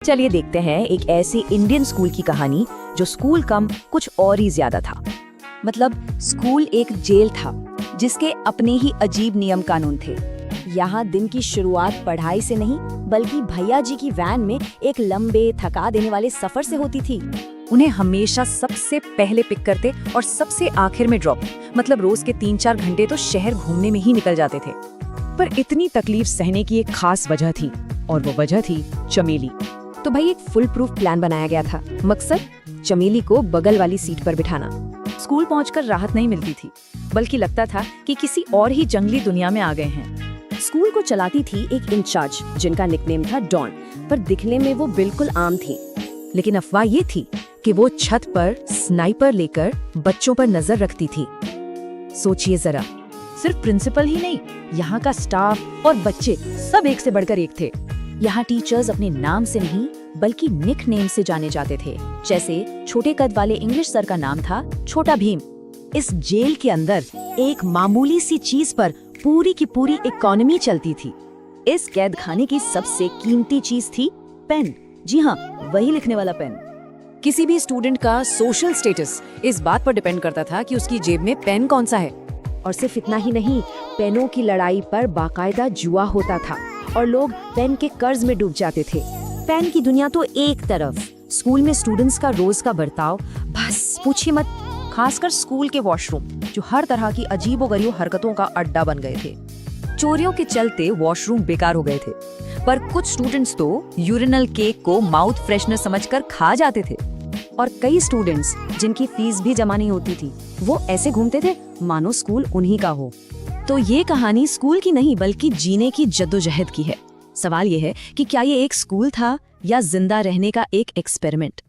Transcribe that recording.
चलिए देखते हैं एक ऐसे इंडियन स्कूल की कहानी जो स्कूल कम कुछ और ही ज्यादा था। मतलब स्कूल एक जेल था जिसके अपने ही अजीब नियम कानून थे। यहाँ दिन की शुरुआत पढ़ाई से नहीं बल्कि भैया जी की वैन में एक लंबे थका देने वाले सफर से होती थी। उन्हें हमेशा सबसे पहले पिक करते और सबसे आखिर में ड्रॉप। मतलब रोज के 3-4 घंटे तो शहर घूमने में ही निकल जाते थे। पर इतनी तकलीफ सहने की एक खास वजह थी और वो वजह थी चमेली। तो भाई एक फुल प्रूफ प्लान बनाया गया था। मकसद चमेली को बगल वाली सीट पर बिठाना। स्कूल पहुंचकर राहत नहीं मिलती थी, बल्कि लगता था कि किसी और ही जंगली दुनिया में आ गए हैं। स्कूल को चलाती थी एक इंचार्ज जिनका निकनेम था डॉन, पर दिखने में वो बिल्कुल आम थी। लेकिन अफवाह ये थी कि वो छत पर स्नाइपर लेकर बच्चों पर नजर रखती थी। सोचिए जरा, सिर्फ प्रिंसिपल ही नहीं, यहाँ का स्टाफ और बच्चे सब एक से बढ़कर एक थे। यहाँ टीचर्स अपने नाम से नहीं बल्कि निकनेम से जाने जाते थे। जैसे छोटे कद वाले इंग्लिश सर का नाम था छोटा भीम। इस जेल के अंदर एक मामूली सी चीज पर पूरी की पूरी इकोनॉमी चलती थी। इस कैद खाने की सबसे कीमती चीज थी पेन। जी हाँ, वही लिखने वाला पेन। किसी भी स्टूडेंट का सोशल स्टेटस इस बात पर डिपेंड करता था कि उसकी जेब में पेन कौन सा है। और सिर्फ इतना ही नहीं, पेनों की लड़ाई पर बाकायदा जुआ होता था और लोग पेन के कर्ज में डूब जाते थे। पेन की दुनिया तो एक तरफ, स्कूल में स्टूडेंट्स का रोज का बर्ताव बस पूछिए मत। खासकर स्कूल के वॉशरूम जो हर तरह की अजीबोगरीब हरकतों का अड्डा बन गए थे। चोरियों के चलते वॉशरूम बेकार हो गए थे, पर कुछ स्टूडेंट्स तो यूरिनल केक को माउथ फ्रेशनर समझकर खा जाते थे। और कई स्टूडेंट्स जिनकी फीस भी जमा नहीं होती थी, वो ऐसे घूमते थे मानो स्कूल उन्हीं का हो। तो ये कहानी स्कूल की नहीं बल्कि जीने की जद्दोजहद की है। सवाल ये है कि क्या ये एक स्कूल था या जिंदा रहने का एक एक्सपेरिमेंट।